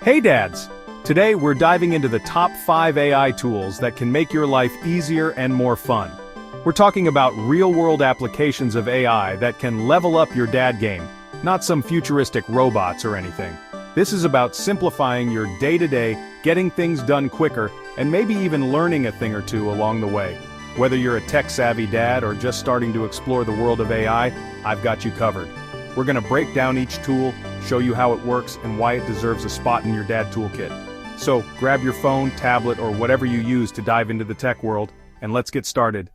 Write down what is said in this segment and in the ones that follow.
Hey dads! Today we're diving into the top 5 AI tools that can make your life easier and more fun. We're talking about real-world applications of AI that can level up your dad game, not some futuristic robots or anything. This is about simplifying your day-to-day, getting things done quicker, and maybe even learning a thing or two along the way. Whether you're a tech-savvy dad or just starting to explore the world of AI, I've got you covered. We're gonna break down each tool, show you how it works and why it deserves a spot in your dad toolkit. So, grab your phone, tablet, or whatever you use to dive into the tech world, and let's get started.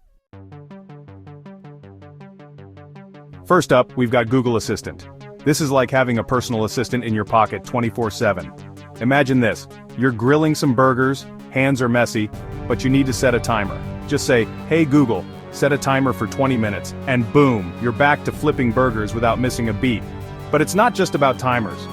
First up, we've got Google Assistant. This is like having a personal assistant in your pocket 24/7. Imagine this, you're grilling some burgers, hands are messy, but you need to set a timer. Just say, "Hey Google, set a timer for 20 minutes, and boom, you're back to flipping burgers without missing a beat. But it's not just about timers.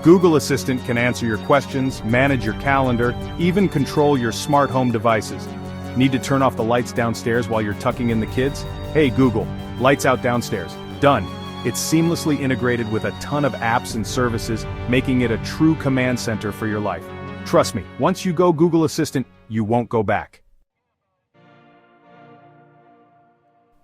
Google Assistant can answer your questions, manage your calendar, even control your smart home devices. Need to turn off the lights downstairs while you're tucking in the kids? Hey Google, lights out downstairs. Done. It's seamlessly integrated with a ton of apps and services, making it a true command center for your life. Trust me, once you go Google Assistant, you won't go back.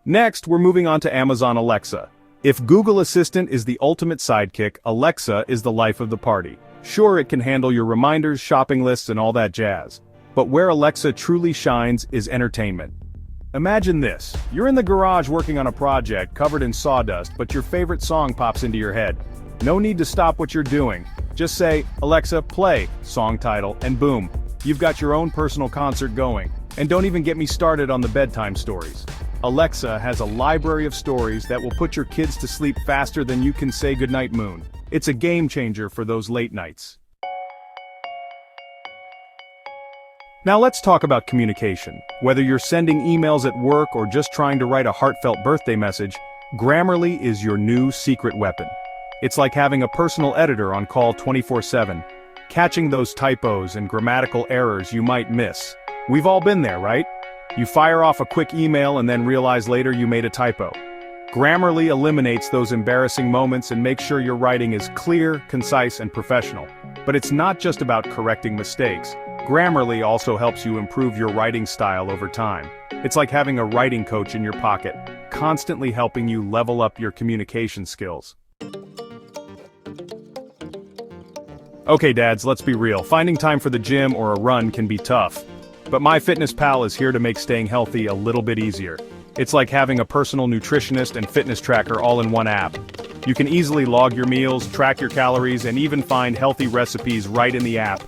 Next, we're moving on to Amazon Alexa. If Google Assistant is the ultimate sidekick, Alexa is the life of the party. Sure, it can handle your reminders, shopping lists, and all that jazz. But where Alexa truly shines is entertainment. Imagine this. You're in the garage working on a project covered in sawdust, but your favorite song pops into your head. No need to stop what you're doing. Just say, "Alexa, play," song title, and boom, you've got your own personal concert going. And don't even get me started on the bedtime stories. Alexa has a library of stories that will put your kids to sleep faster than you can say goodnight moon. It's a game changer for those late nights. Now let's talk about communication. Whether you're sending emails at work or just trying to write a heartfelt birthday message, Grammarly is your new secret weapon. It's like having a personal editor on call 24/7, catching those typos and grammatical errors you might miss. We've all been there, right? You fire off a quick email and then realize later you made a typo. Grammarly eliminates those embarrassing moments and makes sure your writing is clear, concise, and professional. But it's not just about correcting mistakes. Grammarly also helps you improve your writing style over time. It's like having a writing coach in your pocket, constantly helping you level up your communication skills. Okay dads, let's be real. Finding time for the gym or a run can be tough. But MyFitnessPal is here to make staying healthy a little bit easier. It's like having a personal nutritionist and fitness tracker all in one app. You can easily log your meals, track your calories, and even find healthy recipes right in the app.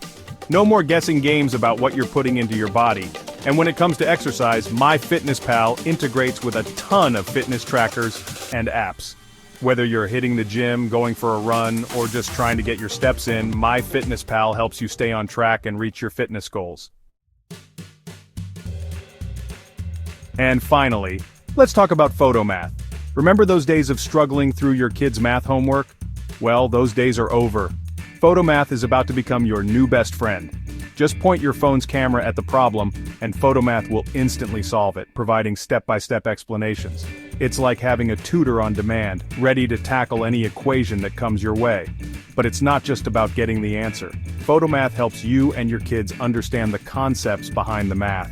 No more guessing games about what you're putting into your body. And when it comes to exercise, MyFitnessPal integrates with a ton of fitness trackers and apps. Whether you're hitting the gym, going for a run, or just trying to get your steps in, MyFitnessPal helps you stay on track and reach your fitness goals. And finally, let's talk about PhotoMath. Remember those days of struggling through your kids' math homework? Well, those days are over. PhotoMath is about to become your new best friend. Just point your phone's camera at the problem, and PhotoMath will instantly solve it, providing step-by-step explanations. It's like having a tutor on demand, ready to tackle any equation that comes your way. But it's not just about getting the answer. PhotoMath helps you and your kids understand the concepts behind the math.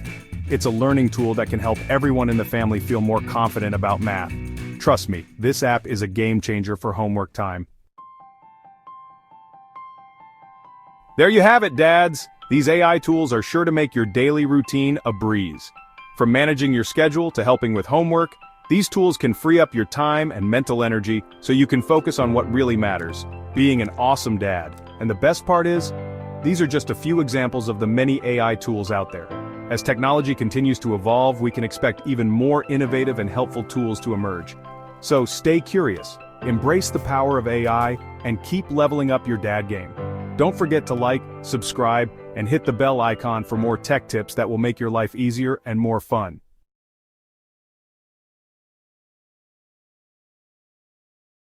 It's a learning tool that can help everyone in the family feel more confident about math. Trust me, this app is a game changer for homework time. There you have it, dads! These AI tools are sure to make your daily routine a breeze. From managing your schedule to helping with homework, these tools can free up your time and mental energy so you can focus on what really matters, being an awesome dad. And the best part is, these are just a few examples of the many AI tools out there. As technology continues to evolve, we can expect even more innovative and helpful tools to emerge. So stay curious, embrace the power of AI, and keep leveling up your dad game. Don't forget to like, subscribe, and hit the bell icon for more tech tips that will make your life easier and more fun.